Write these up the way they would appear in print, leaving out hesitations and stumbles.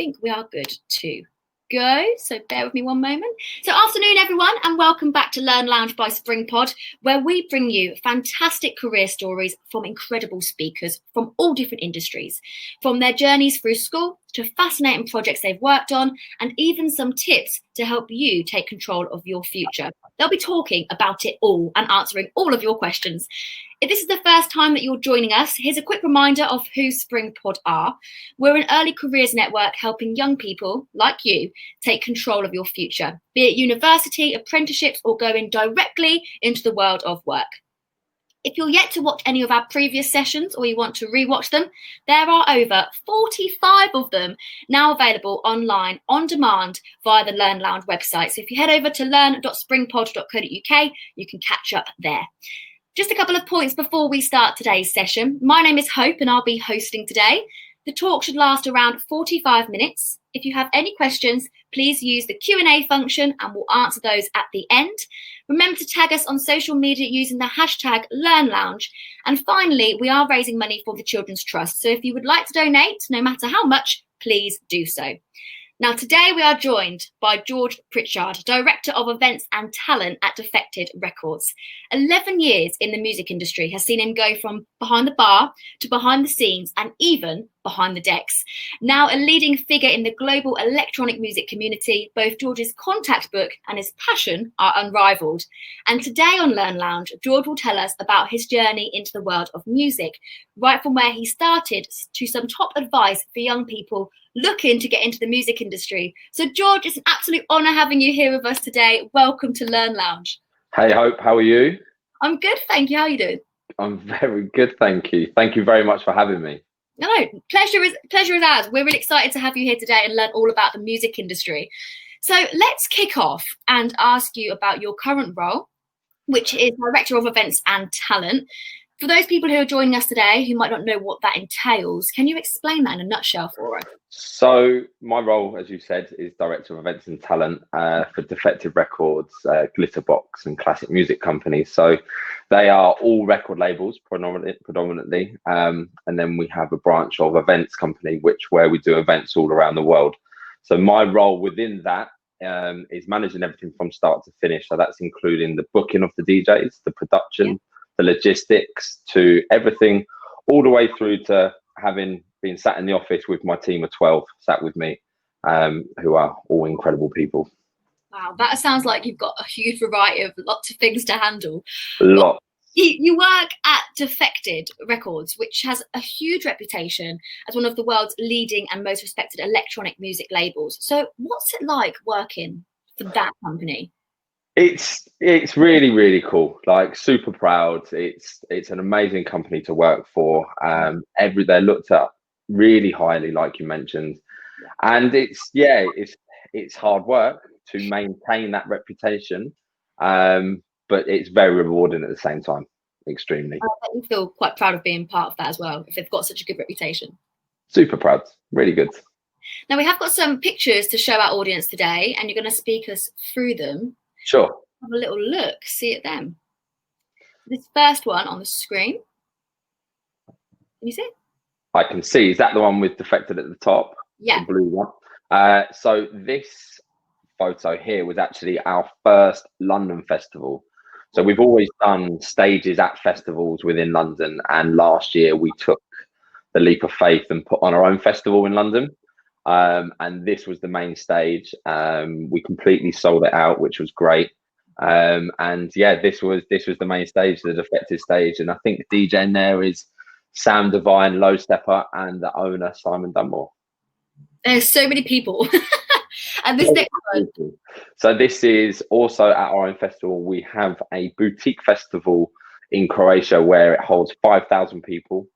think we are good to go. So bear with me one moment. So afternoon, everyone, and welcome back to Learn Lounge by SpringPod, where we bring you fantastic career stories from incredible speakers from all different industries, from their journeys through school to fascinating projects they've worked on, and even some tips to help you take control of your future. They'll be talking about it all and answering all of your questions. If this is the first time that you're joining us, here's a quick reminder of who SpringPod are. We're an early careers network helping young people like you take control of your future, be it university, apprenticeships, or going directly into the world of work. If you're yet to watch any of our previous sessions or you want to rewatch them, there are over 45 of them now available online on demand via the Learn Lounge website. So if you head over to learn.springpod.co.uk, you can catch up there. Just a couple of points before we start today's session. My name is Hope and I'll be hosting today. The talk should last around 45 minutes. If you have any questions, please use the Q&A function and we'll answer those at the end. Remember to tag us on social media using the hashtag LearnLounge. And finally, we are raising money for the Children's Trust. So if you would like to donate, no matter how much, please do so. Now, today we are joined by George Pritchard, Director of Events and Talent at Defected Records. 11 years in the music industry has seen him go from behind the bar to behind the scenes and even behind the decks. Now a leading figure in the global electronic music community, both George's contact book and his passion are unrivaled. And today on Learn Lounge, George will tell us about his journey into the world of music, right from where he started to some top advice for young people looking to get into the music industry. So George, it's an absolute honour having you here with us today. Welcome to Learn Lounge. Hey Hope, how are you? I'm good, thank you. How are you doing? I'm very good, thank you. Thank you very much for having me. No, pleasure is ours. We're really excited to have you here today and learn all about the music industry. So let's kick off and ask you about your current role, which is Director of Events and Talent. For those people who are joining us today who might not know what that entails, can you explain that in a nutshell for us? So my role, as you said, is Director of Events and Talent for Defected Records, Glitterbox and Classic Music Companies. So they are all record labels predominantly. And then we have a branch of events company, where we do events all around the world. So my role within that is managing everything from start to finish. So that's including the booking of the DJs, the production, the logistics, to everything, all the way through to having been sat in the office with my team of 12 sat with me, who are all incredible people. Wow, that sounds like you've got a huge variety of lots of things to handle. Lots. You work at Defected Records, which has a huge reputation as one of the world's leading and most respected electronic music labels. So what's it like working for that company? It's really, really cool. Like, super proud. It's an amazing company to work for. They're looked at really highly, like you mentioned, and it's hard work to maintain that reputation, but it's very rewarding at the same time. Extremely. I bet you feel quite proud of being part of that as well, if they've got such a good reputation. Super proud. Really good. Now we have got some pictures to show our audience today, and you're going to speak us through them. Sure. Have a little look, see at them. This first one on the screen. Can you see it? I can see. Is that the one with Defected at the top? Yeah. The blue one. So this photo here was actually our first London festival. So we've always done stages at festivals within London, and last year we took the leap of faith and put on our own festival in London. And this was the main stage. We completely sold it out, which was great. And yeah, this was the main stage, the Defected stage. And I think the DJ in there is Sam Divine, Low Stepper, and the owner, Simon Dunmore. There's so many people. And this next one. So this is also at our own festival. We have a boutique festival in Croatia where it holds 5,000 people.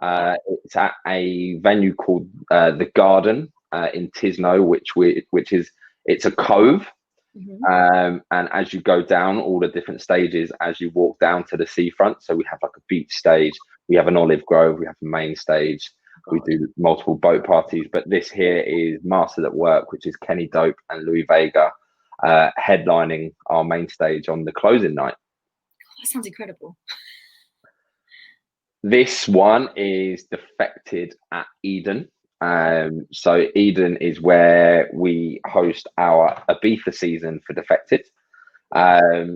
It's at a venue called the Garden in Tisno, it's a cove. Mm-hmm. And as you go down all the different stages, as you walk down to the seafront, so we have like a beach stage, we have an olive grove, we have a main stage, we do multiple boat parties. But this here is Masters at Work, which is Kenny Dope and Louis Vega headlining our main stage on the closing night. That sounds incredible. This one is Defected at Eden. So Eden is where we host our Ibiza season for Defected.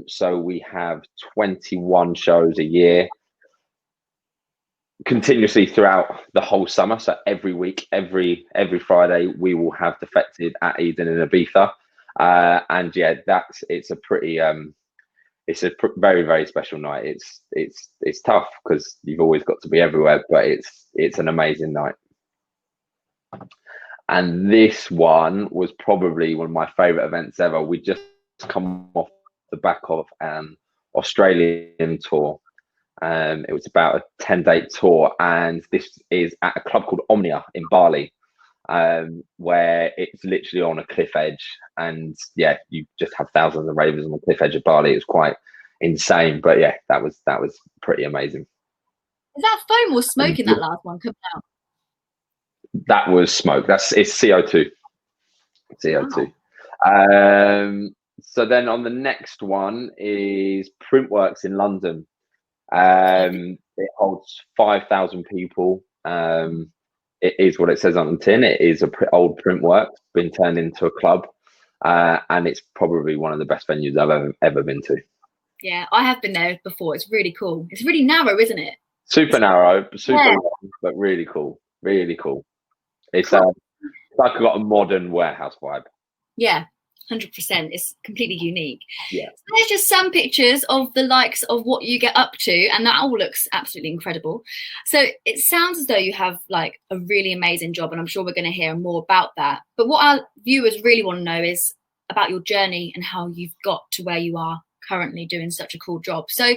So we have 21 shows a year, continuously throughout the whole summer. So every week, every Friday, we will have Defected at Eden in Ibiza. And yeah, it's a pretty very, very special night. It's tough because you've always got to be everywhere, but it's an amazing night. And this one was probably one of my favorite events ever. We just come off the back of an Australian tour. It was about a 10-day tour, and this is at a club called Omnia in Bali, where it's literally on a cliff edge. And yeah, you just have thousands of ravers on the cliff edge of Bali. It's quite insane, but yeah, that was pretty amazing. Is that foam or smoke in that last one coming out? That was smoke. It's CO2. CO2. Wow. So then on the next one is Printworks in London. It holds 5,000 people. It is what it says on the tin. It is old Printworks, been turned into a club, and it's probably one of the best venues I've ever been to. Yeah, I have been there before. It's really cool. It's really narrow, isn't it? Super narrow, super long, but really cool. Really cool. It's cool. Like got a modern warehouse vibe. Yeah, 100%. It's completely unique. Yeah. So there's just some pictures of the likes of what you get up to, and that all looks absolutely incredible. So it sounds as though you have like a really amazing job, and I'm sure we're going to hear more about that. But what our viewers really want to know is about your journey and how you've got to where you are currently doing such a cool job. So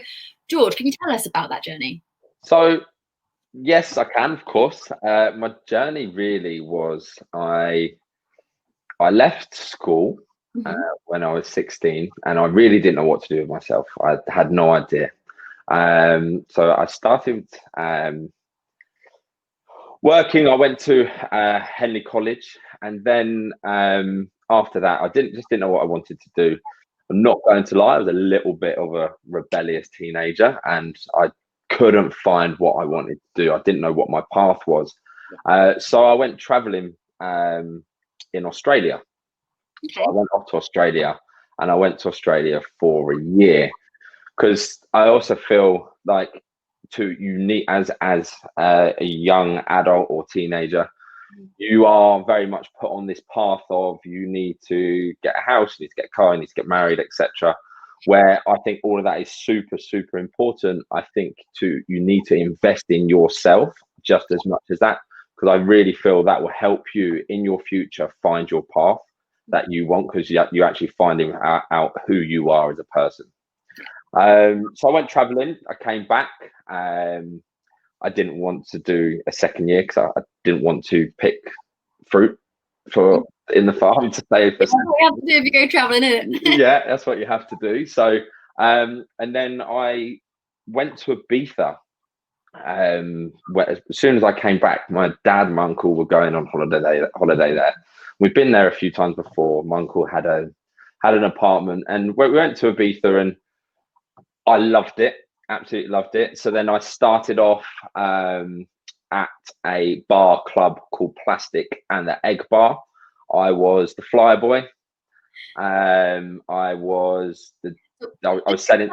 George, can you tell us about that journey? So yes, I can, of course. My journey really was I left school when I was 16, and I really didn't know what to do with myself. I had no idea. So I started working. I went to Henley College, and then after that, I didn't know what I wanted to do. I'm not going to lie, I was a little bit of a rebellious teenager, and I couldn't find what I wanted to do. I didn't know what my path was. So I went traveling in Australia. Okay. So I went off to Australia, and I went to Australia for a year because I also feel like you need, as a young adult or teenager, you are very much put on this path of you need to get a house, you need to get a car, you need to get married, etc. Where I think all of that is super, super important. I think you need to invest in yourself just as much as that, because I really feel that will help you in your future find your path that you want, because you're actually finding out who you are as a person. So I went traveling. I came back. I didn't want to do a second year because I didn't want to pick fruit in the farm to say. That's what you have to do if you go traveling, isn't it? Yeah, that's what you have to do. So, and then I went to Ibiza. Where, as soon as I came back, my dad and my uncle were going on holiday there. We've been there a few times before. My uncle had an apartment, and we went to Ibiza, and I loved it. Absolutely loved it. So then I started off at a bar club called Plastic and the Egg Bar. I was the flyer boy. I was selling.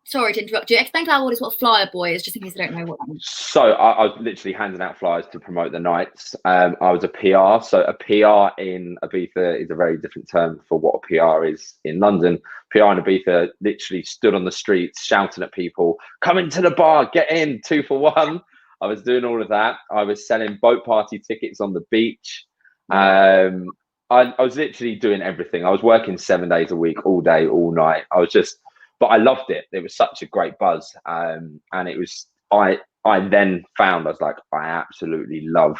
Sorry to interrupt you. Explain to our audience what a flyer boy is, just in case they don't know what that means. So I was literally handing out flyers to promote the nights. I was a PR. So a PR in Ibiza is a very different term for what a PR is in London. PR in Ibiza literally stood on the streets shouting at people, "Come into the bar, get in, 2 for 1." I was doing all of that. I was selling boat party tickets on the beach. I was literally doing everything. I was working 7 days a week, all day, all night. But I loved it. It was such a great buzz. And it was, I then found, I was like, I absolutely love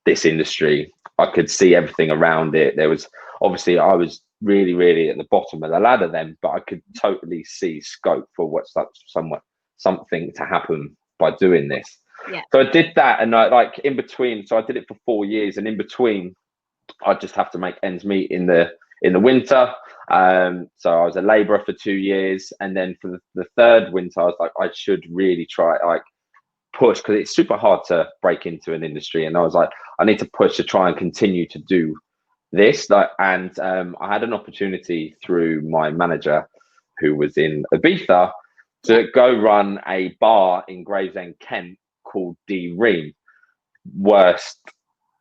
this industry. I could see everything around it. There was, obviously, I was really, really at the bottom of the ladder then, but I could totally see scope for what's something to happen by doing this. Yeah. So I did that, and in between, so I did it for 4 years, and in between, I just have to make ends meet in the winter. So I was a labourer for 2 years, and then for the third winter, I was like, I should really try push because it's super hard to break into an industry. And I was like, I need to push to try and continue to do this. And I had an opportunity through my manager, who was in Ibiza, to go run a bar in Gravesend, Kent, called D Ream. Worst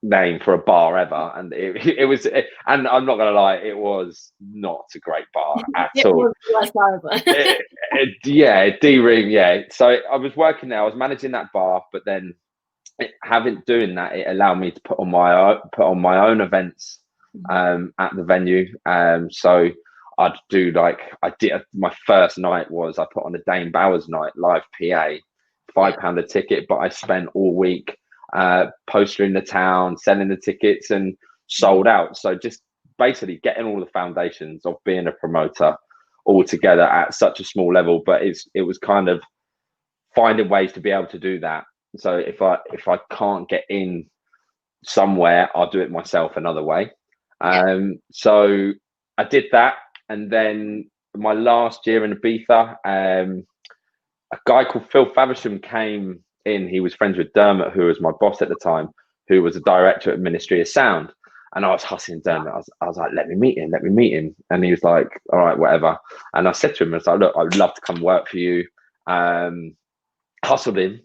name for a bar ever, and it was, and I'm not gonna lie, it was not a great bar at all. Yeah, D-Ream, yeah. So I was working there, I was managing that bar, but then doing that, it allowed me to put on my own events at the venue. So I'd do my first night was I put on a Dane Bowers night, live PA, £5 a ticket, but I spent all week postering the town, selling the tickets, and sold out. So just basically getting all the foundations of being a promoter all together at such a small level. But it was kind of finding ways to be able to do that. So if I can't get in somewhere, I'll do it myself another way. So I did that, and then my last year in Ibiza, a guy called Phil Faversham came in. He was friends with Dermot, who was my boss at the time, who was a director at Ministry of Sound. And I was hustling Dermot. I was like, let me meet him. And he was like, all right, whatever. And I said to him, I was like, look, I would love to come work for you. Hustled him,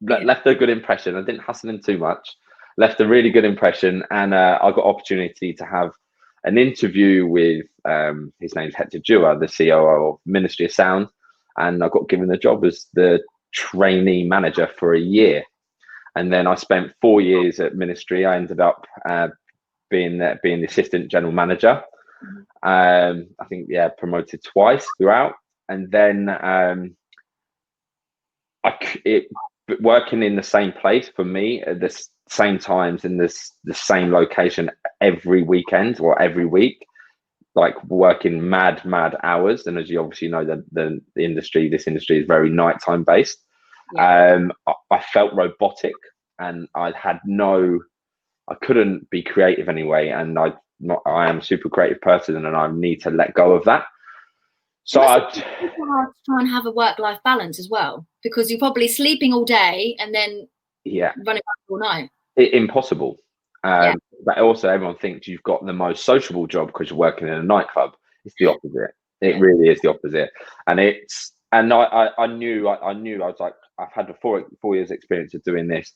left a good impression. I didn't hustle him too much, left a really good impression. And I got opportunity to have an interview with, his name's Hector Dewar, the COO of Ministry of Sound. And I got given the job as the trainee manager for a year. And then I spent 4 years at Ministry. I ended up being the assistant general manager. I think, promoted twice throughout. And then working in the same place for me at the same times in the same location every weekend or every week, like working mad hours. And as you obviously know, this industry is very nighttime based. I felt robotic, and I couldn't be creative anyway. And I am a super creative person, and I need to let go of that. So I try and have a work-life balance as well, because you're probably sleeping all day and then running all night. Impossible. But also everyone thinks you've got the most sociable job because you're working in a nightclub. It's the opposite. It really is the opposite. And I knew I was like, I've had the 4 years experience of doing this,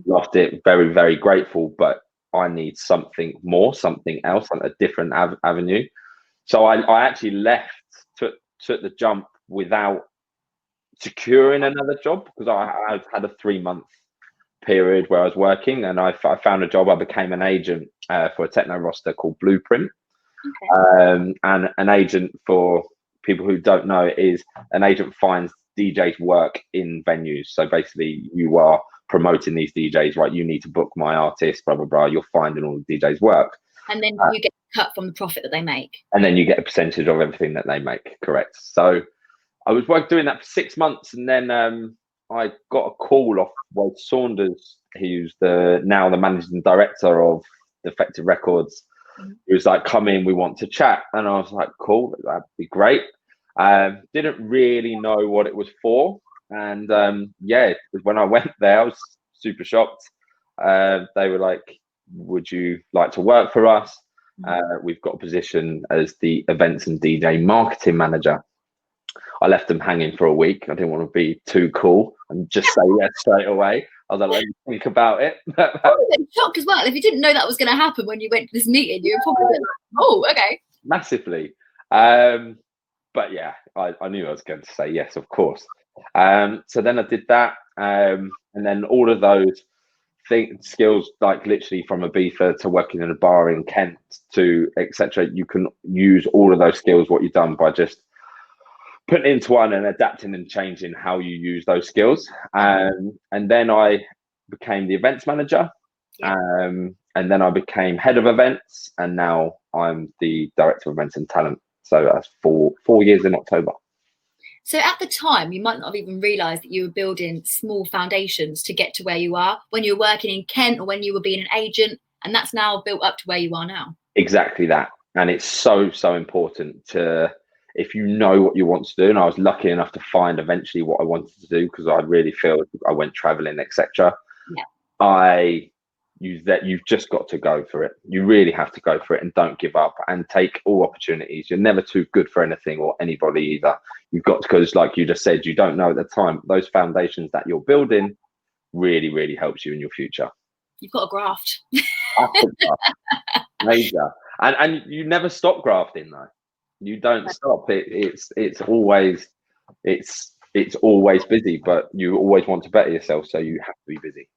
loved it, very, very grateful, but I need something more, something else, a different avenue. So I actually took the jump without securing another job, because I had a 3-month period where I was working, and I found a job. I became an agent for a techno roster called Blueprint. And an agent, for people who don't know, is an agent finds DJs work in venues. So basically you are promoting these DJs, right? You need to book my artist, blah, blah, blah. You're finding all the DJs work. And then you get cut from the profit that they make. And then you get a percentage of everything that they make, correct. So I was doing that for 6 months, and then I got a call off Wade Saunders, who's now the managing director of Defected Records. He was like, come in, we want to chat. And I was like, cool, that'd be great. Didn't really know what it was for. And when I went there, I was super shocked. They were like, would you like to work for us? We've got a position as the events and DJ marketing manager. I left them hanging for a week. I didn't want to be too cool and just say yes straight away. I was like, let me think about it. I was a bit shocked as well. If you didn't know that was going to happen when you went to this meeting, you were probably like, oh, okay. Massively. But yeah, I knew I was going to say yes, of course. So then I did that. And then all of those skills, like literally from Ibiza to working in a bar in Kent to etc., you can use all of those skills, what you've done, by just putting into one and adapting and changing how you use those skills. And then I became the events manager. And then I became head of events, and now I'm the director of events and talent. So that's 4 years in October. So at the time, you might not have even realised that you were building small foundations to get to where you are when you were working in Kent, or when you were being an agent, and that's now built up to where you are now. Exactly that. And it's so important to, if you know what you want to do, and I was lucky enough to find eventually what I wanted to do, because I really feel I went traveling, etc. I use that. You've just got to go for it. You really have to go for it, and don't give up, and take all opportunities. You're never too good for anything or anybody either. You've got to, because like you just said, you don't know at the time. Those foundations that you're building really, really helps you in your future. You've got a graft. Major. And you never stop grafting though. You don't stop. It's always busy, but you always want to better yourself, so you have to be busy.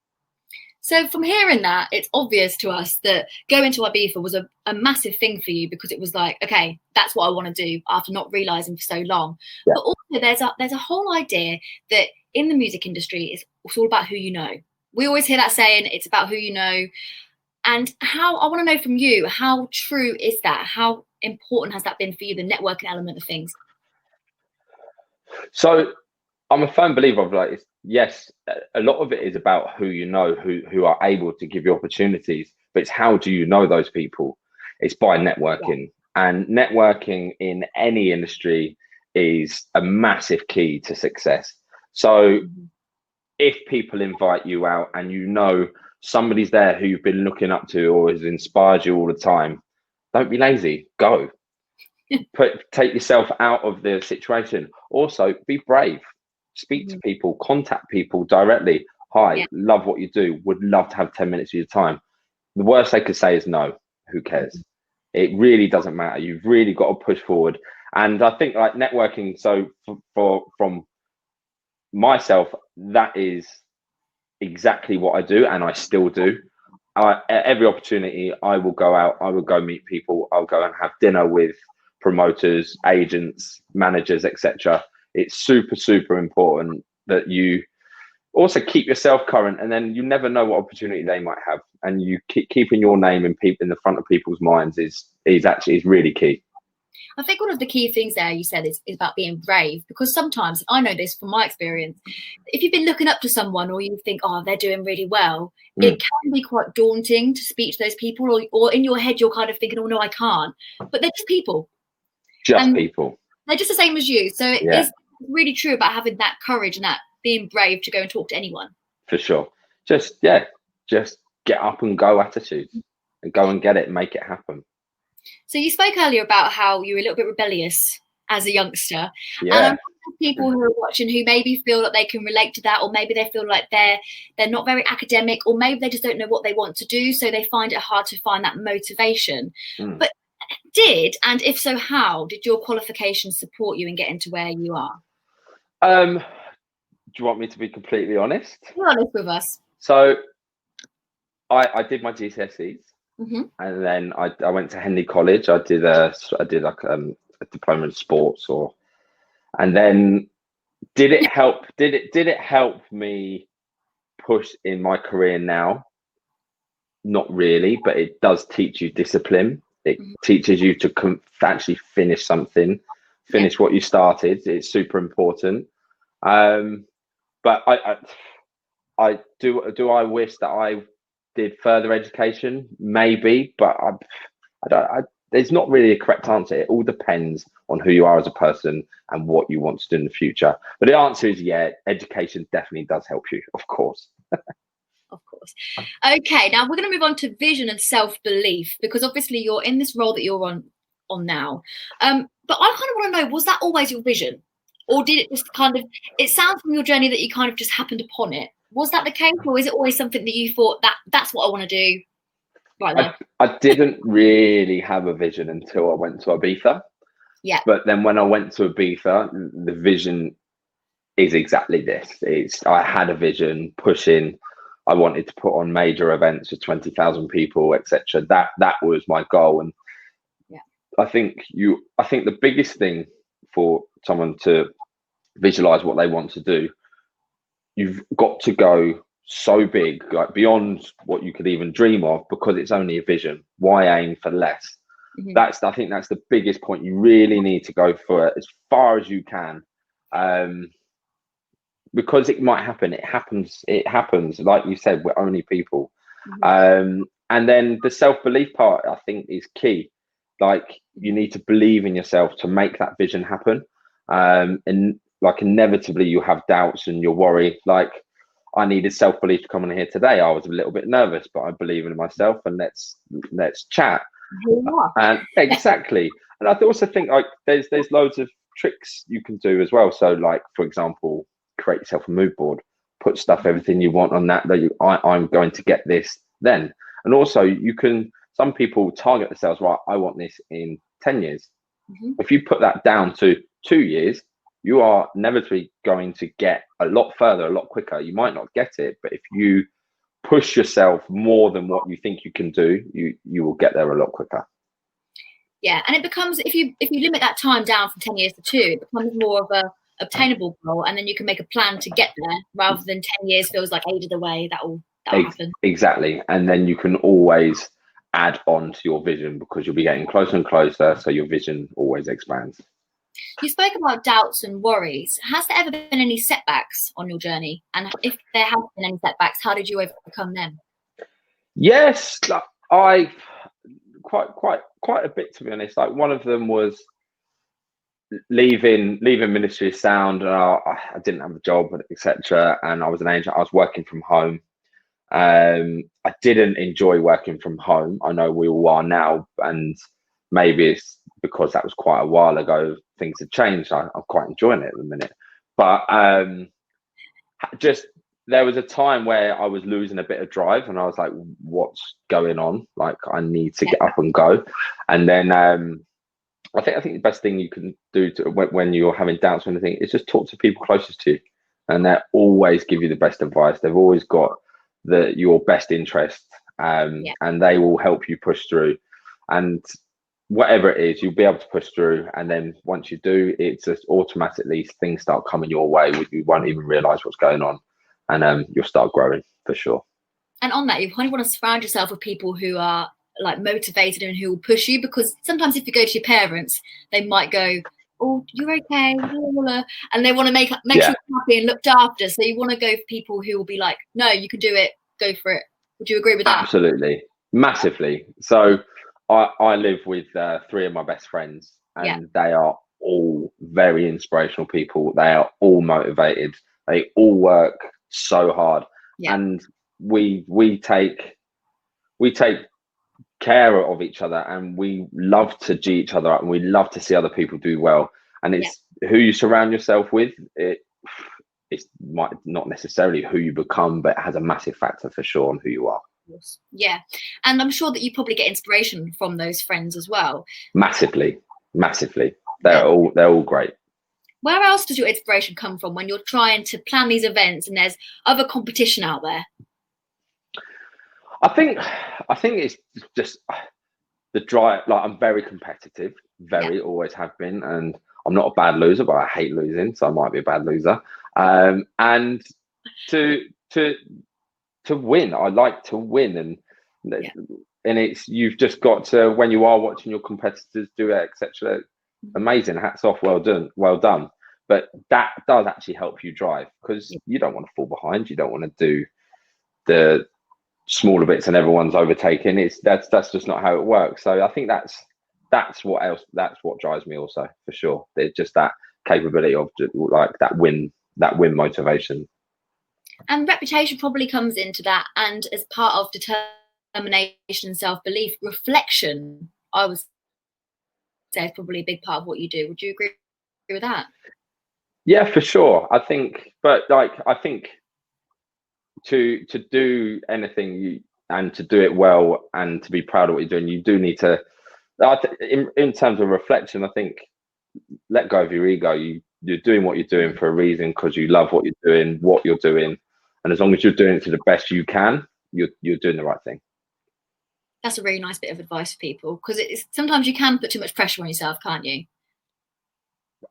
So from hearing that, it's obvious to us that going to Ibiza was a massive thing for you, because it was like, okay, that's what I want to do after not realizing for so long. Yeah. But also there's a whole idea that in the music industry, it's all about who you know. We always hear that saying, it's about who you know. And I want to know from you, how true is that? How important has that been for you, the networking element of things? So I'm a firm believer of, like, yes, a lot of it is about who you know, who are able to give you opportunities, but it's how do you know those people? It's by networking. And networking in any industry is a massive key to success. So if people invite you out and you know somebody's there who you've been looking up to or has inspired you all the time, don't be lazy. Go. Take yourself out of the situation. Also, be brave. Speak to people, contact people directly. Hi, love what you do. Would love to have 10 minutes of your time. The worst they could say is no. Who cares? It really doesn't matter. You've really got to push forward. And I think, like, networking, so from myself, that is exactly what I do, and I still do. Every opportunity, I will go out, I will go meet people, I'll go and have dinner with promoters, agents, managers, etc. It's super, super important that you also keep yourself current, and then you never know what opportunity they might have, and you keeping your name in the front of people's minds is really key. I think one of the key things there you said is about being brave, because sometimes, I know this from my experience, if you've been looking up to someone or you think, oh, they're doing really well, it can be quite daunting to speak to those people, or in your head you're kind of thinking, oh no, I can't, but they're just people. People. They're just the same as you. So it is really true about having that courage and that being brave to go and talk to anyone. For sure. Just get up and go attitude, and go and get it, make it happen. So you spoke earlier about how you were a little bit rebellious as a youngster. Yeah. And people who are watching who maybe feel that they can relate to that, or maybe they feel like they're not very academic, or maybe they just don't know what they want to do, so they find it hard to find that motivation. But and if so, how did your qualifications support you in getting to where you are? Do you want me to be completely honest? Be honest with us. So I did my GCSEs. And then I went to Henley College. I did like a diploma in sports, and then did it help me push in my career now? Not really, but it does teach you discipline. It teaches you to actually finish something, what you started. It's super important. But I wish that I did further education, maybe, but I don't. There's not really a correct answer. It all depends on who you are as a person and what you want to do in the future. But the answer is, education definitely does help you, of course. Of course. Okay, now we're going to move on to vision and self-belief, because obviously you're in this role that you're on now. But I kind of want to know, was that always your vision, or did it just kind of? It sounds from your journey that you kind of just happened upon it. Was that the case, or is it always something that you thought that's what I want to do right now? I didn't really have a vision until I went to Ibiza. Yeah. But then when I went to Ibiza, the vision is exactly this. I had a vision, pushing. I wanted to put on major events with 20,000 people, etc. That was my goal. And I think the biggest thing for someone to visualize what they want to do, you've got to go so big, like beyond what you could even dream of, because it's only a vision. Why aim for less? I think that's the biggest point. You really need to go for it as far as you can, because it might happen. It happens. Like you said, we're only people. And then the self-belief part, I think, is key. Like, you need to believe in yourself to make that vision happen. And like, inevitably you'll have doubts and you'll worry. Like, I needed self-belief to come on here today. I was a little bit nervous, but I believe in myself, and let's chat. And exactly. And I also think, like, there's loads of tricks you can do as well. So, like, for example, create yourself a mood board, put stuff, everything you want on that I'm going to get this then. And also, you can, some people target themselves, right, I want this in 10 years. If you put that down to 2 years, you are inevitably going to get a lot further, a lot quicker. You might not get it, but if you push yourself more than what you think you can do, you will get there a lot quicker. Yeah, and it becomes, if you limit that time down from 10 years to 2, it becomes more of a obtainable goal, and then you can make a plan to get there, rather than 10 years feels like ages away. That'll happen. Exactly. And then you can always add on to your vision, because you'll be getting closer and closer, so your vision always expands. You spoke about doubts and worries. Has there ever been any setbacks on your journey? And if there have been any setbacks, how did you overcome them? Yes, I quite a bit, to be honest. Like, one of them was leaving Ministry of Sound. I didn't have a job, etc. And I was an agent. I was working from home. I didn't enjoy working from home. I know we all are now, and maybe it's because that was quite a while ago. Things have changed. I'm quite enjoying it at the minute. But just, there was a time where I was losing a bit of drive, and I was like, what's going on? Like, I need to get up and go. And then I think the best thing you can do when you're having doubts or anything is just talk to people closest to you, and they always give you the best advice. They've always got your best interest, and they will help you push through. And whatever it is, you'll be able to push through. And then once you do, it's just automatically things start coming your way. You won't even realize what's going on, and you'll start growing for sure. And on that, you kind of want to surround yourself with people who are like motivated and who will push you, because sometimes if you go to your parents, they might go, oh, you're okay, and they want to make sure you're happy and looked after. So you want to go for people who will be like, no, you can do it, go for it. Would you agree with that? Absolutely, massively. So I live with 3 of my best friends, and they are all very inspirational people. They are all motivated. They all work so hard, and we take care of each other, and we love to G each other up, and we love to see other people do well. And it's who you surround yourself with. It might not necessarily who you become, but it has a massive factor for sure on who you are. Yeah, and I'm sure that you probably get inspiration from those friends as well. Massively. They're all great. Where else does your inspiration come from when you're trying to plan these events and there's other competition out there? I think it's just the drive. Like, I'm very competitive, always have been, and I'm not a bad loser, but I hate losing, so I might be a bad loser. And to win, I like to win, and it's, you've just got to, when you are watching your competitors do it, etc. Amazing, hats off, well done. But that does actually help you drive, because you don't want to fall behind. You don't want to do the smaller bits and everyone's overtaking. That's just not how it works. So I think that's what drives me also, for sure. There's just that capability of, like, that win motivation. And reputation probably comes into that, and as part of determination, self-belief, reflection, I would say, is probably a big part of what you do. Would you agree with that? Yeah, for sure. I think to do anything and to do it well and to be proud of what you're doing, you do need to, in terms of reflection, I think, let go of your ego. You're doing what you're doing for a reason, because you love what you're doing. And as long as you're doing it to the best you can, you're doing the right thing. That's a really nice bit of advice for people, because sometimes you can put too much pressure on yourself, can't you?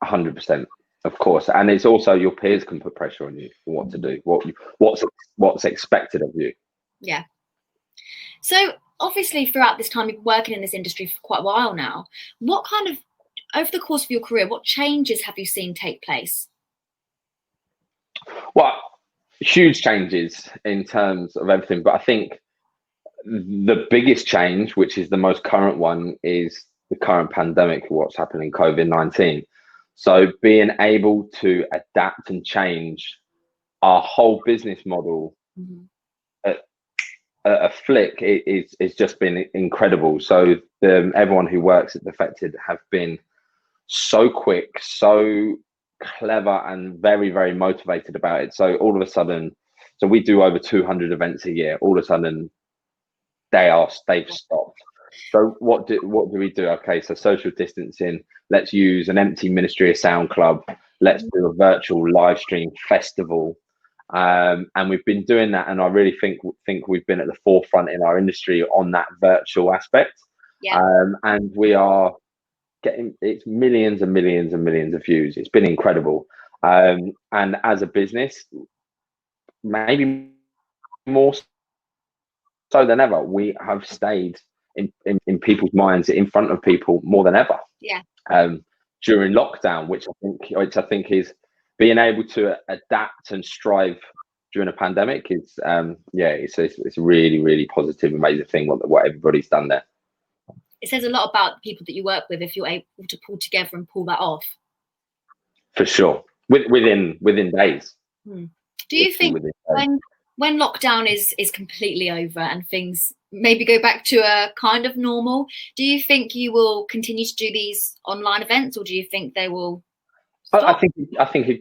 100%, of course. And it's also, your peers can put pressure on you for what to do, what's expected of you. Yeah. So obviously, throughout this time, you've been working in this industry for quite a while now. What kind of, over the course of your career, what changes have you seen take place? Well, huge changes in terms of everything, but I think the biggest change, which is the most current one, is the current pandemic, what's happening, COVID-19. So being able to adapt and change our whole business model at a flick it's just been incredible. So everyone who works at Defected have been so quick, so clever, and very, very motivated about it. So all of a sudden, so we do over 200 events a year. All of a sudden, they've stopped. So what do we do? Okay, so social distancing. Let's use an empty Ministry of Sound club. Let's do a virtual live stream festival. And we've been doing that, and I really think we've been at the forefront in our industry on that virtual aspect. Yeah. And we are getting it's millions and millions and millions of views. It's been incredible. And as a business, maybe more so than ever, we have stayed in people's minds, in front of people more than ever. Yeah. During lockdown, which I think is being able to adapt and strive during a pandemic is it's a really, really positive, amazing thing what everybody's done there. It says a lot about the people that you work with if you're able to pull together and pull that off. For sure, within days. Do you think when lockdown is completely over and things maybe go back to a kind of normal, do you think you will continue to do these online events, or do you think they will stop? I think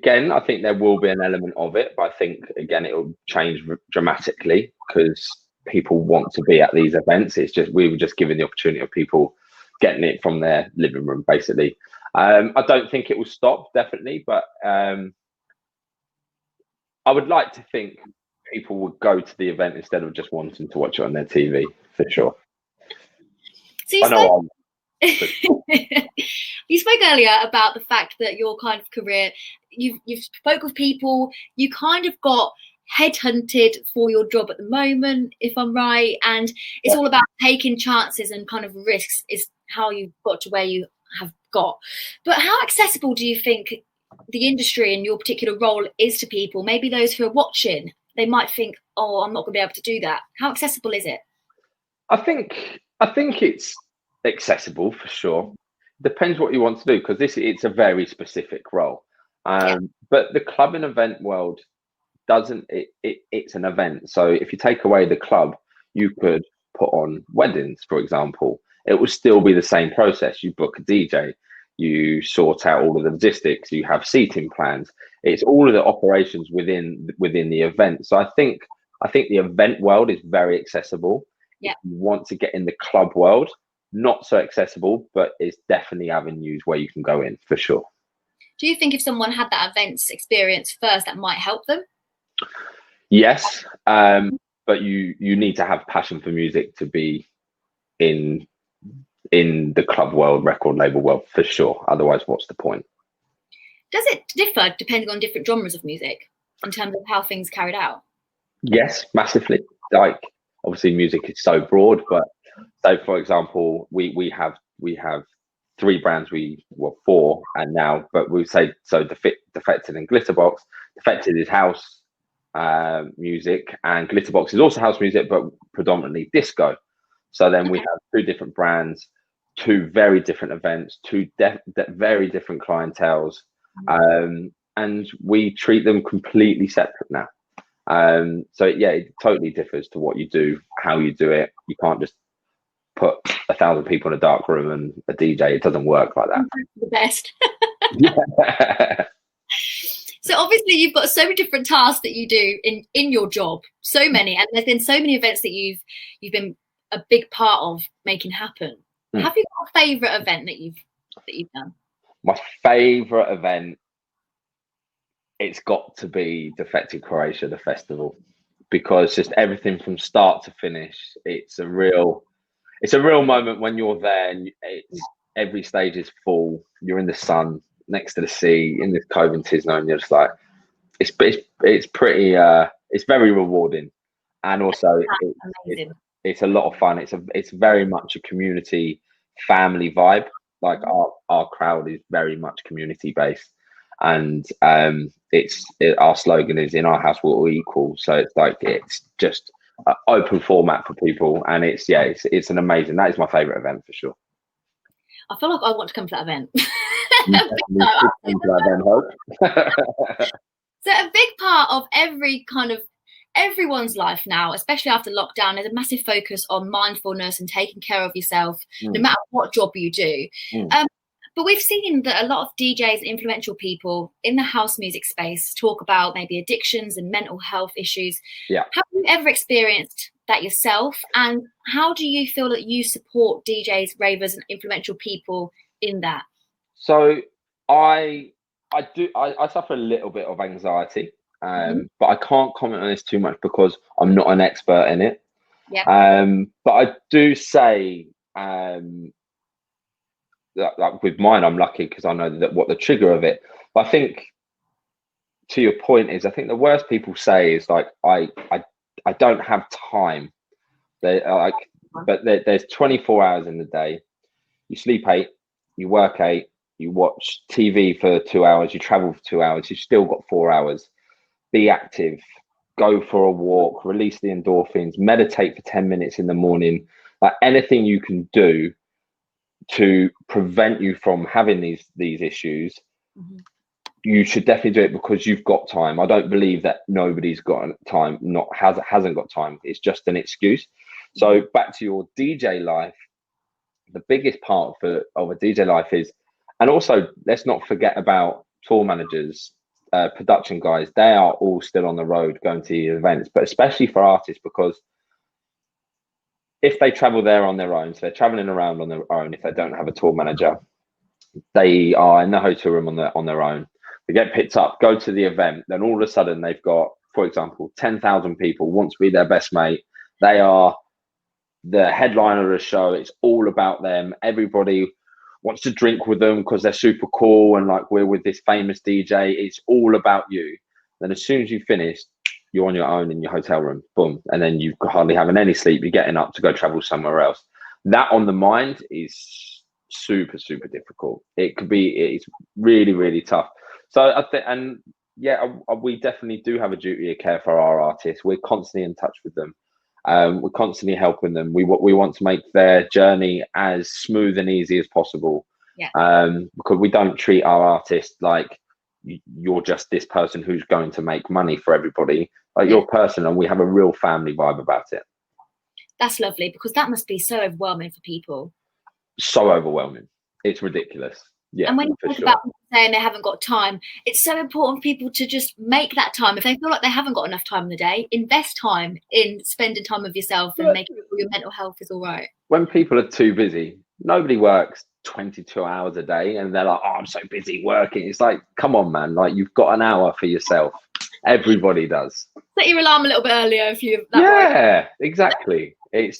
there will be an element of it, but I think again it will change dramatically because people want to be at these events. It's just we were just given the opportunity of people getting it from their living room, basically. I don't think it will stop, definitely, but I would like to think people would go to the event instead of just wanting to watch it on their TV, for sure. So you spoke earlier about the fact that your kind of career, you've spoke with people, you kind of got headhunted for your job at the moment, if I'm right, and it's all about taking chances and kind of risks is how you got to where you have got. But how accessible do you think the industry and your particular role is to people? Maybe those who are watching, they might think, oh, I'm not going to be able to do that. How accessible is it? I think it's accessible for sure. Depends what you want to do, because it's a very specific role. But the club and event world it's an event. So if you take away the club, you could put on weddings, for example. It will still be the same process. You book a DJ, you sort out all of the logistics, you have seating plans. It's all of the operations within the event. So I think the event world is very accessible. Yeah. If you want to get in the club world, not so accessible, but it's definitely avenues where you can go in, for sure. Do you think if someone had that events experience first, that might help them? Yes, but you need to have passion for music to be in the club world, record label world, for sure. Otherwise, what's the point? Does it differ depending on different genres of music in terms of how things carried out? Yes, massively. Like, obviously music is so broad, but so for example, we have 3 brands, four, and now, but we say so Defected and Glitterbox. Defected is house music, and Glitterbox is also house music, but predominantly disco. So then we have 2 different brands, 2 very different events, 2 very different clienteles, and we treat them completely separate now. So yeah, it totally differs to what you do, how you do it. You can't just put 1,000 people in a dark room and a DJ. It doesn't work like that. The best. So obviously you've got so many different tasks that you do in your job, so many, and there's been so many events that you've been a big part of making happen. Have you got a favourite event that you've done? My favourite event, it's got to be Defected Croatia, the festival, because just everything from start to finish, it's a real moment when you're there, and every stage is full. You're in the sun, next to the sea, in this cove in Tisno, and you're just like, it's pretty, it's very rewarding, and also it's a lot of fun. It's very much a community family vibe. Like our crowd is very much community based, and our slogan is "In our house we're all equal." So it's like it's just an open format for people, and it's an amazing. That is my favorite event for sure. I feel like I want to come to that event. So a big part of everyone's life now, especially after lockdown, there's a massive focus on mindfulness and taking care of yourself, no matter what job you do. But we've seen that a lot of DJs and influential people in the house music space talk about maybe addictions and mental health issues. Yeah. Have you ever experienced that yourself? And how do you feel that you support DJs, ravers, and influential people in that? So I suffer a little bit of anxiety, but I can't comment on this too much because I'm not an expert in it. Yeah. But I do say that with mine, I'm lucky because I know that what the trigger of it. But I think, to your point, is I think the worst people say is like I don't have time. They like, but there's 24 hours in the day. You sleep 8, you work 8, you watch TV for 2 hours, you travel for 2 hours. You've still got 4 hours. Be active. Go for a walk. Release the endorphins. Meditate for 10 minutes in the morning. Like anything you can do to prevent you from having these issues, you should definitely do it because you've got time. I don't believe that nobody's got time, hasn't got time. It's just an excuse. So back to your DJ life, the biggest part of a DJ life is, and also let's not forget about tour managers, production guys. They are all still on the road going to the events, but especially for artists, because if they travel there on their own, so they're traveling around on their own, if they don't have a tour manager, they are in the hotel room on their own. They get picked up, go to the event, then all of a sudden they've got, for example, 10,000 people want to be their best mate. They are the headliner of the show. It's all about them. Everybody wants to drink with them because they're super cool and like we're with this famous DJ. It's all about you. Then as soon as you finish, you're on your own in your hotel room, boom, and then you're hardly having any sleep. You're getting up to go travel somewhere else. That on the mind is super, super difficult. It's really, really tough. So I think, and yeah, we definitely do have a duty of care for our artists. We're constantly in touch with them. We're constantly helping them. We want to make their journey as smooth and easy as possible. Yeah. Because we don't treat our artists like you're just this person who's going to make money for everybody. Like you're a person, and we have a real family vibe about it. That's lovely, because that must be so overwhelming for people. So overwhelming. It's ridiculous. Yeah. And when you talk about people saying they haven't got time, it's so important for people to just make that time. If they feel like they haven't got enough time in the day, invest time in spending time with yourself and making sure your mental health is all right. When people are too busy, nobody works 22 hours a day and they're like, oh, I'm so busy working. It's like, come on, man. Like, you've got an hour for yourself. Everybody does. Set your alarm a little bit earlier if you. Exactly. It's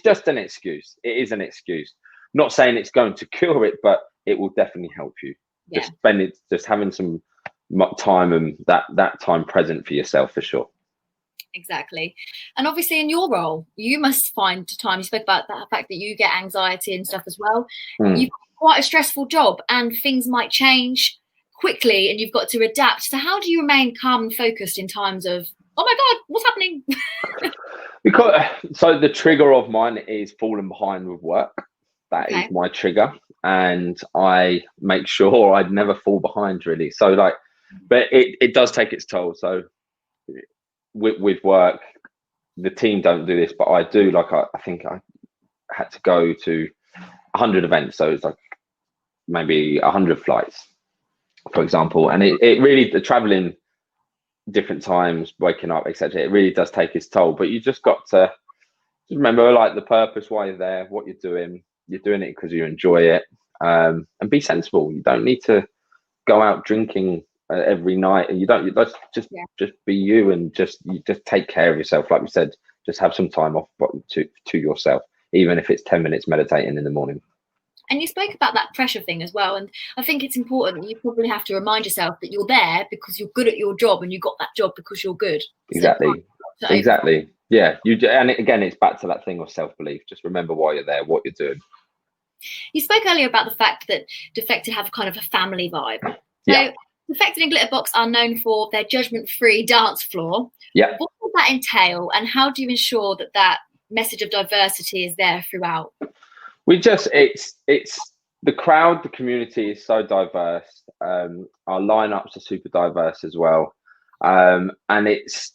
just an excuse. It is an excuse. Not saying it's going to cure it, but it will definitely help you. Yeah. Just having some time and that time present for yourself, for sure. Exactly. And obviously in your role, you must find time. You spoke about that fact that you get anxiety and stuff as well. You've got quite a stressful job and things might change quickly and you've got to adapt. So how do you remain calm and focused in times of, oh my God, what's happening? So the trigger of mine is falling behind with work. That is my trigger. And I make sure I never fall behind, really. So like, but it does take its toll. So with work, the team don't do this, but I do. Like I think I had to go to 100 events, so it's like maybe 100 flights, for example. And it really, the traveling different times, waking up, etc. It really does take its toll. But you just got to remember, like, the purpose, why you're there, what you're doing. You're doing it because you enjoy it, and be sensible. You don't need to go out drinking every night, and you just be you, and just take care of yourself. Like we said, just have some time off to yourself, even if it's 10 minutes meditating in the morning. And you spoke about that pressure thing as well, and I think it's important. You probably have to remind yourself that you're there because you're good at your job, and you got that job because you're good. Exactly. Yeah, and again, it's back to that thing of self-belief. Just remember why you're there, what you're doing. You spoke earlier about the fact that Defected have kind of a family vibe. So Defected and Glitterbox are known for their judgment-free dance floor. Yeah. What does that entail, and how do you ensure that message of diversity is there throughout? We just it's the crowd, the community is so diverse. Our lineups are super diverse as well. And it's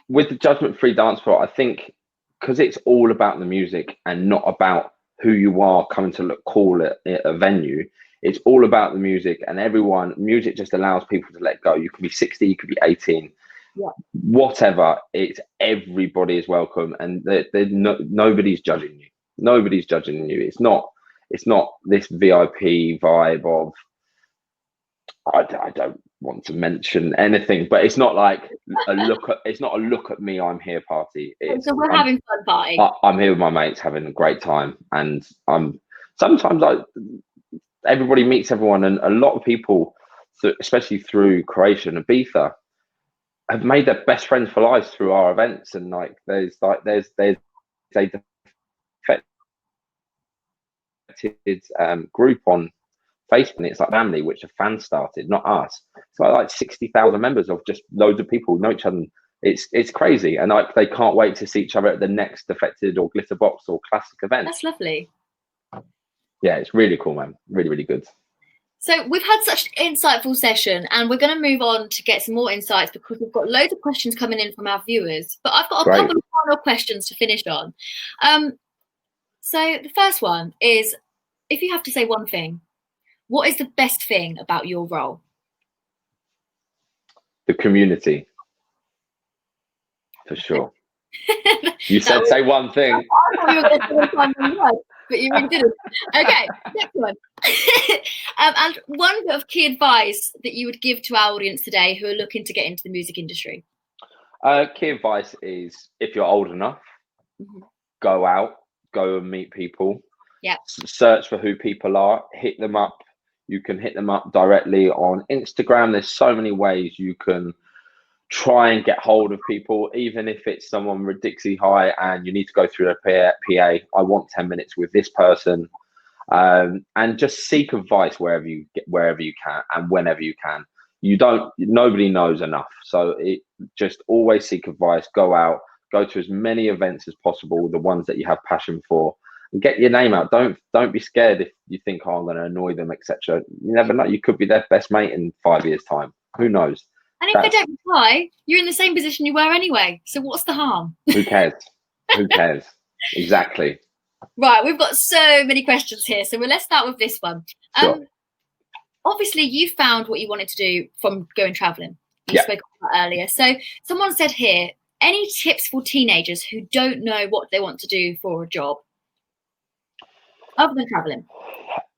with the judgment-free dance floor, I think, because it's all about the music and not about who you are coming to look cool at a venue. It's all about the music, and music just allows people to let go. You could be 60, you could be 18, whatever. It's everybody is welcome, and nobody's judging you. Nobody's judging you. It's not this VIP vibe of I don't want to mention anything, but it's not like it's not a look at me, I'm here party. So we're having fun party. I'm here with my mates having a great time, and everybody meets everyone, and a lot of people, especially through Croatia and Ibiza, have made their best friends for life through our events. And there's a defected group on Facebook, and it's like family, which a fan started, not us. So like 60,000 members of just loads of people know each other. It's crazy, and they can't wait to see each other at the next Defected or Glitterbox or Classic event. That's lovely. Yeah, it's really cool, man. Really, really good. So we've had such an insightful session, and we're going to move on to get some more insights because we've got loads of questions coming in from our viewers. But I've got a couple of final questions to finish on. So the first one is, if you have to say one thing, what is the best thing about your role? The community, for sure. You said say one thing. I thought you were going to say one word, but you really didn't. Okay, next one. And one bit of key advice that you would give to our audience today who are looking to get into the music industry. Key advice is, if you're old enough, go out, go and meet people. Yeah. Search for who people are. Hit them up. You can hit them up directly on Instagram. There's so many ways you can try and get hold of people, even if it's someone ridiculously high and you need to go through a PA. I want 10 minutes with this person, and just seek advice wherever you can and whenever you can. Nobody knows enough, so just always seek advice. Go out, go to as many events as possible, the ones that you have passion for, and get your name out. Don't be scared if you think, I'm going to annoy them, etc. You never know. You could be their best mate in 5 years' time. Who knows? And if they don't reply, you're in the same position you were anyway. So what's the harm? Who cares? Who cares? Exactly. Right, we've got so many questions here. So let's start with this one. Sure. Obviously, you found what you wanted to do from going traveling. You spoke about earlier. So someone said here, any tips for teenagers who don't know what they want to do for a job? Other than traveling.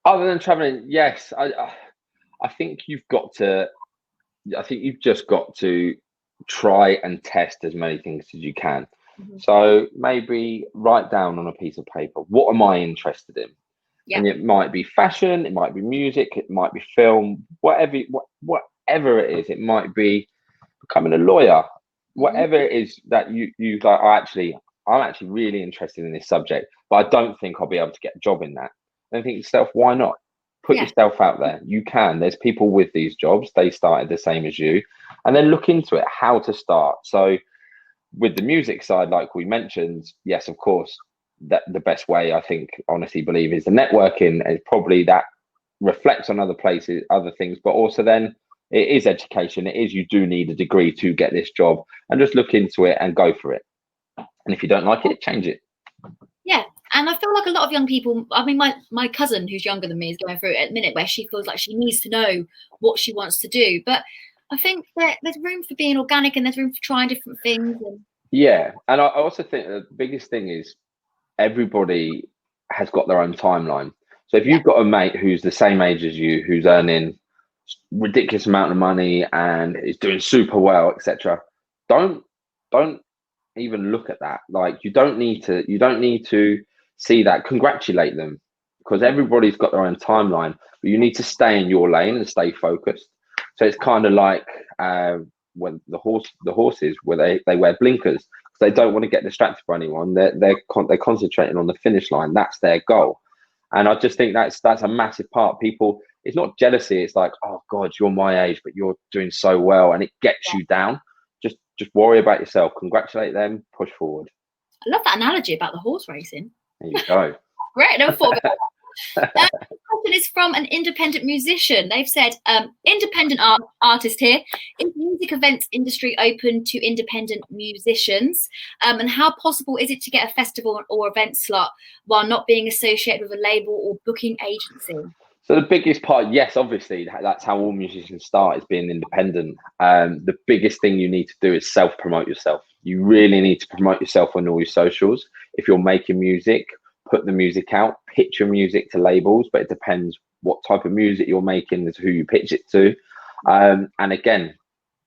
Other than traveling, yes. I think you've just got to try and test as many things as you can. So maybe write down on a piece of paper, what am I interested in? And it might be fashion, it might be music, it might be film, whatever it is. It might be becoming a lawyer, whatever it is that you like. I'm actually really interested in this subject, but I don't think I'll be able to get a job in that. Then think to yourself, why not? Put yourself out there. You can. There's people with these jobs. They started the same as you. And then look into it, how to start. So with the music side, like we mentioned, yes, of course, that the best way, I think, honestly believe, is the networking. Is probably that reflects on other places, other things, but also then it is education. It is, you do need a degree to get this job, and just look into it and go for it. And if you don't like it, change it. Yeah. And I feel like a lot of young people, I mean, my cousin who's younger than me is going through it at the minute where she feels like she needs to know what she wants to do. But I think that there's room for being organic and there's room for trying different things. Yeah. And I also think the biggest thing is everybody has got their own timeline. So if you've got a mate who's the same age as you, who's earning ridiculous amount of money and is doing super well, etc., don't even look at that. Like, you don't need to see that. Congratulate them, because everybody's got their own timeline, but you need to stay in your lane and stay focused. So it's kind of like when the horses where they wear blinkers because they don't want to get distracted by anyone. They're concentrating on the finish line. That's their goal. And I just think that's a massive part. People, it's not jealousy. It's like, oh God, you're my age, but you're doing so well, and it gets you down. Just worry about yourself. Congratulate them. Push forward. I love that analogy about the horse racing. There you go. Great. Never thought about that. question is from an independent musician. They've said, independent artist here. Is the music events industry open to independent musicians? And how possible is it to get a festival or event slot while not being associated with a label or booking agency? So the biggest part, yes, obviously, that's how all musicians start, is being independent. The biggest thing you need to do is self-promote yourself. You really need to promote yourself on all your socials. If you're making music, put the music out, pitch your music to labels, but it depends what type of music you're making is who you pitch it to. And again,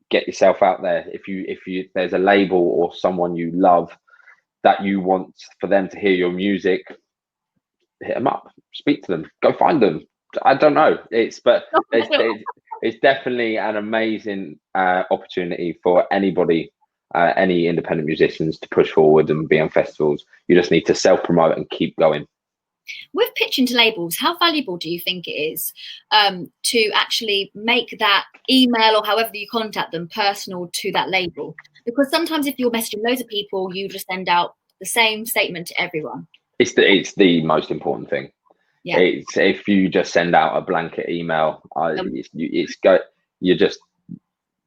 get yourself out there. If you there's a label or someone you love that you want for them to hear your music, hit them up, speak to them, go find them. I don't know. It's definitely an amazing opportunity for anybody, any independent musicians, to push forward and be on festivals. You just need to self-promote and keep going. With pitching to labels, how valuable do you think it is to actually make that email or however you contact them personal to that label? Because sometimes if you're messaging loads of people, you just send out the same statement to everyone. It's the most important thing. Yeah. It's if you just send out a blanket email,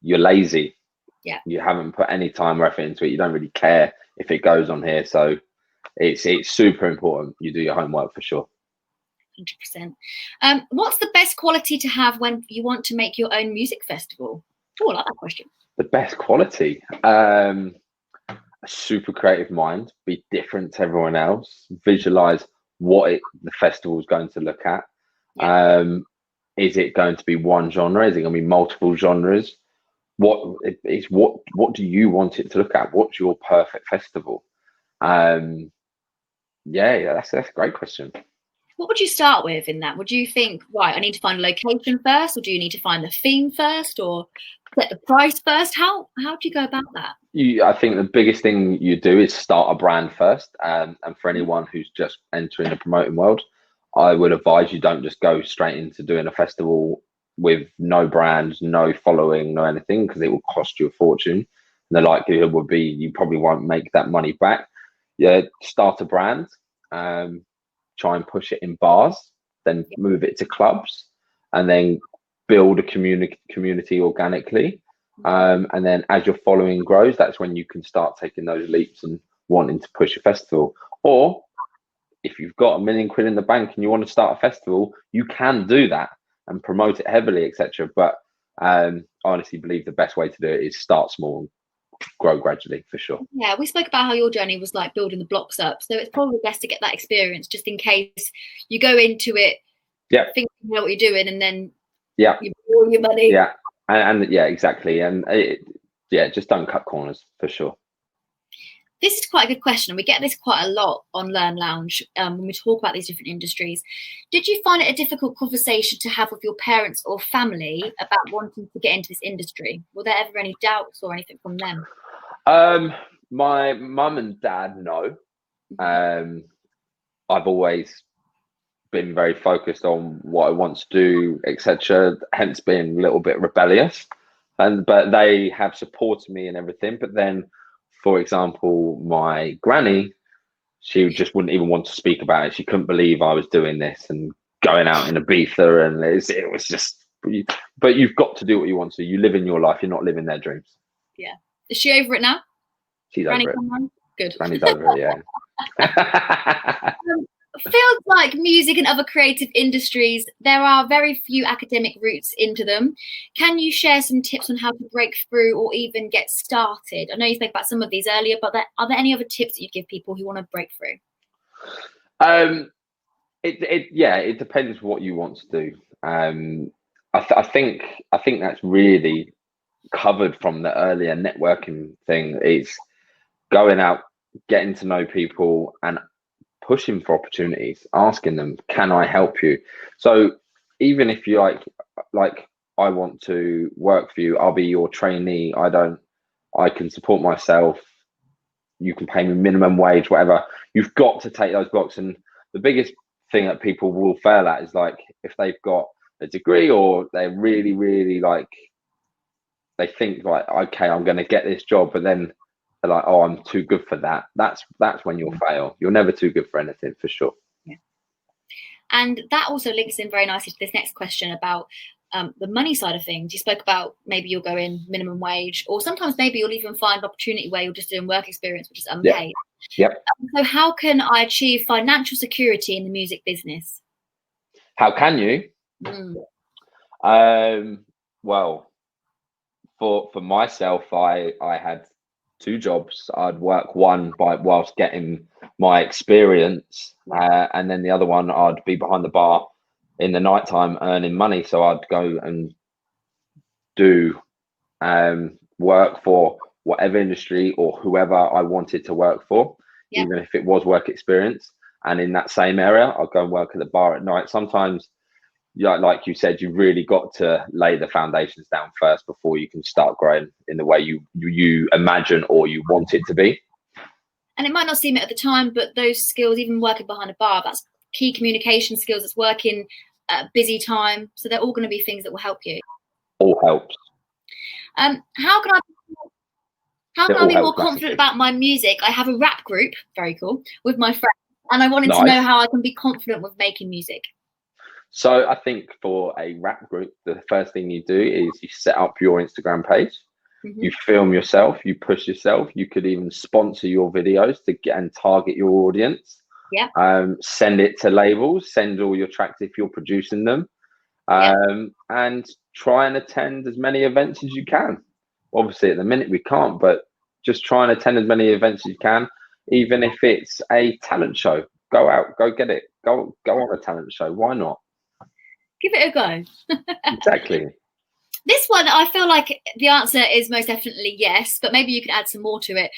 you're lazy. Yeah. You haven't put any time or effort into it. You don't really care if it goes on here. So it's super important. You do your homework for sure. 100%. What's the best quality to have when you want to make your own music festival? Oh, I like that question. The best quality? A super creative mind, be different to everyone else, visualize what the festival is going to look at. Yeah. Is it going to be one genre? Is it going to be multiple genres? What do you want it to look at? What's your perfect festival? That's a great question. What would you start with in that? Would you think, right, I need to find a location first, or do you need to find the theme first, or set the price first? How do you go about that? I think the biggest thing you do is start a brand first. And for anyone who's just entering the promoting world, I would advise you don't just go straight into doing a festival with no brand, no following, no anything, because it will cost you a fortune. And the likelihood would be you probably won't make that money back. Yeah, start a brand. Try and push it in bars, then move it to clubs, and then build a community organically. And then as your following grows, that's when you can start taking those leaps and wanting to push a festival. Or if you've got £1 million in the bank and you want to start a festival, you can do that and promote it heavily, etc. But I honestly believe the best way to do it is start small and grow gradually, for sure. Yeah, we spoke about how your journey was like building the blocks up, so it's probably best to get that experience just in case you go into it thinking you know what you're doing and then you blow your money. And exactly. And just don't cut corners, for sure. This is quite a good question, and we get this quite a lot on Learn Lounge when we talk about these different industries. Did you find it a difficult conversation to have with your parents or family about wanting to get into this industry? Were there ever any doubts or anything from them? My mum and dad, no. I've always been very focused on what I want to do, etc. Hence being a little bit rebellious, but they have supported me and everything. But then, for example, my granny, she just wouldn't even want to speak about it. She couldn't believe I was doing this and going out in Ibiza, and it was just. But you've got to do what you want to. You live in your life. You're not living their dreams. Yeah. Is she over it now? She's Granny over it. Good. Granny's over it. Yeah. Feels like music and other creative industries, there are very few academic routes into them. Can you share some tips on how to break through or even get started? I know you spoke about some of these earlier, but are there any other tips that you'd give people who want to break through? It depends what you want to do. I think that's really covered from the earlier networking thing. Is going out, getting to know people, and pushing for opportunities, asking them, can I help you? So even if you like I want to work for you, I'll be your trainee, I can support myself, you can pay me minimum wage, whatever. You've got to take those blocks. And the biggest thing that people will fail at is like if they've got a degree or they're really, really they think like, okay, I'm going to get this job, but then they're like, oh, I'm too good for that. That's when you'll fail. You're never too good for anything, for sure. Yeah. And that also links in very nicely to this next question about the money side of things. You spoke about maybe you'll go in minimum wage, or sometimes maybe you'll even find an opportunity where you're just doing work experience, which is unpaid. Yep. So how can I achieve financial security in the music business? How can you? Well, for myself, I had 2 jobs. I'd work one whilst getting my experience, and then the other one I'd be behind the bar in the nighttime earning money. So I'd go and do work for whatever industry or whoever I wanted to work for, even if it was work experience. And in that same area, I'd go and work at the bar at night. Sometimes, like you said, you really got to lay the foundations down first before you can start growing in the way you imagine or you want it to be. And it might not seem it at the time, but those skills, even working behind a bar, that's key communication skills. It's working at busy time. So they're all going to be things that will help you. All helps. How can I be more confident about my music? I have a rap group, very cool, with my friends, and I wanted to know how I can be confident with making music. So I think for a rap group, the first thing you do is you set up your Instagram page. You film yourself, you push yourself. You could even sponsor your videos to get and target your audience. Send it to labels, send all your tracks if you're producing them, and try and attend as many events as you can. Obviously at the minute we can't, but just try and attend as many events as you can, even if it's a talent show. Go out, go get it, go on a talent show. Why not? Give it a go. Exactly. This one, I feel like the answer is most definitely yes, but maybe you could add some more to it.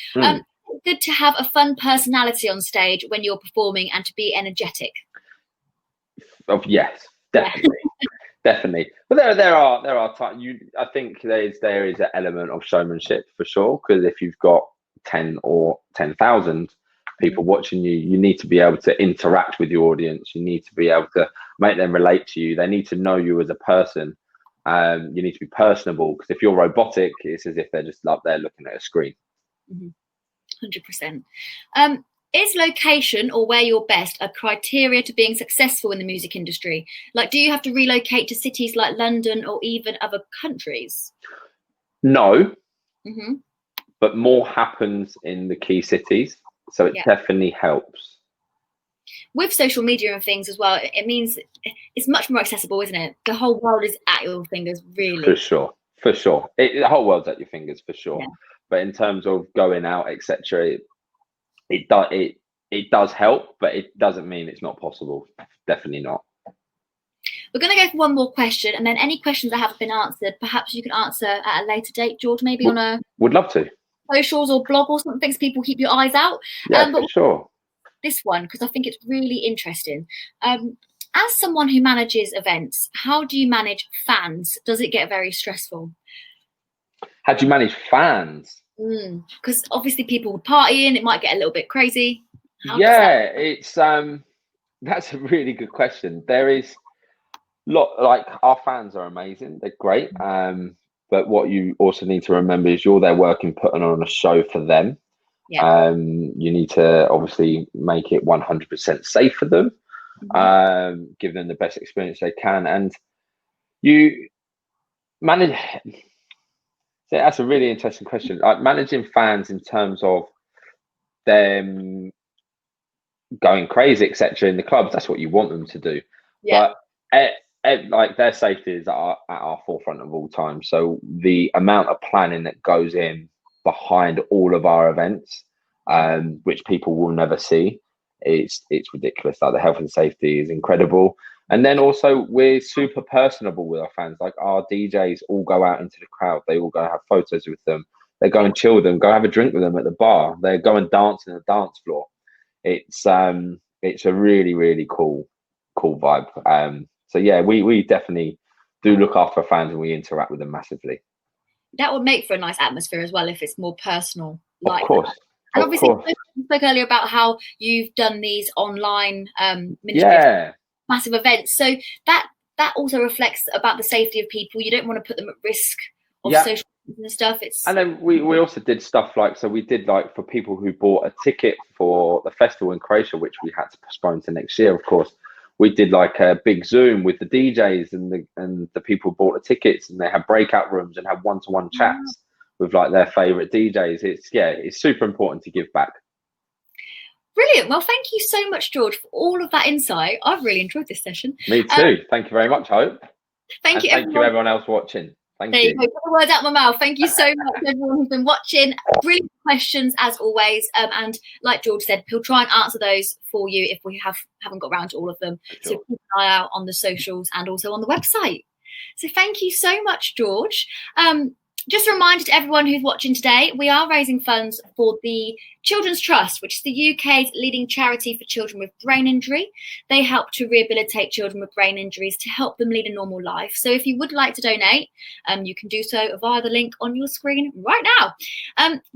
Good to have a fun personality on stage when you're performing and to be energetic. Yes, definitely. Definitely. But there are times I think there is an element of showmanship for sure, because if you've got 10 or 10,000 people watching you, you need to be able to interact with your audience. You need to be able to make them relate to you. They need to know you as a person. You need to be personable, because if you're robotic, it's as if they're just up there looking at a screen. 100%. Is location or where you're best a criteria to being successful in the music industry? Like, do you have to relocate to cities like London or even other countries? No, but more happens in the key cities, so it definitely helps. With social media and things as well, it means it's much more accessible, isn't it? The whole world is at your fingers, really. For sure. The whole world's at your fingers, for sure. But in terms of going out, etc., it does help, but it doesn't mean it's not possible. Definitely not. We're going to go for one more question, and then any questions that haven't been answered, perhaps you can answer at a later date, George, maybe on a... Would love to. Socials or blog or something, so people keep your eyes out. Yeah, for sure. This one, because I think it's really interesting. As someone who manages events, how do you manage fans? Does it get very stressful? How do you manage fans? Because obviously people would party in, it might get a little bit crazy. It's that's a really good question. There is like our fans are amazing, they're great. But what you also need to remember is you're there working, putting on a show for them. You need to obviously make it 100% safe for them, give them the best experience they can, and you manage. So that's a really interesting question. Like managing fans in terms of them going crazy, etc., in the clubs. That's what you want them to do. But like their safety is at our forefront of all time. So the amount of planning that goes in behind all of our events, which people will never see, it's ridiculous. Like the health and safety is incredible. And then also we're super personable with our fans. Like our DJs all go out into the crowd. They all go have photos with them. They go and chill with them, go have a drink with them at the bar. They go and dance in the dance floor. It's a really, really cool vibe. So yeah, we definitely do look after our fans and we interact with them massively. That would make for a nice atmosphere as well if it's more personal. Of course. And obviously you spoke earlier about how you've done these online massive events. So that also reflects about the safety of people. You don't want to put them at risk of social and stuff. And then we also did stuff like, so we did like for people who bought a ticket for the festival in Croatia, which we had to postpone to next year, of course. we did like a big Zoom with the DJs and the people who bought the tickets, and they had breakout rooms and had one-to-one chats with like their favorite DJs. It's super important to give back. Brilliant. Well, thank you so much, George, for all of that insight. I've really enjoyed this session. Me too. Thank you very much, Hope. Thank you, thank you everyone else watching. Thank you. Put the words out my mouth. Thank you so much, everyone who's been watching. Brilliant questions as always. And like George said, he'll try and answer those for you if we haven't got around to all of them. Sure. So keep an eye out on the socials and also on the website. So thank you so much, George. Just a reminder to everyone who's watching today, we are raising funds for the Children's Trust, which is the UK's leading charity for children with brain injury. They help to rehabilitate children with brain injuries to help them lead a normal life. So if you would like to donate, you can do so via the link on your screen right now.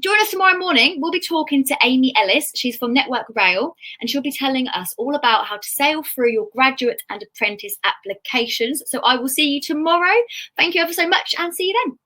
Join us tomorrow morning. We'll be talking to Amy Ellis. She's from Network Rail, and she'll be telling us all about how to sail through your graduate and apprentice applications. So I will see you tomorrow. Thank you ever so much, and see you then.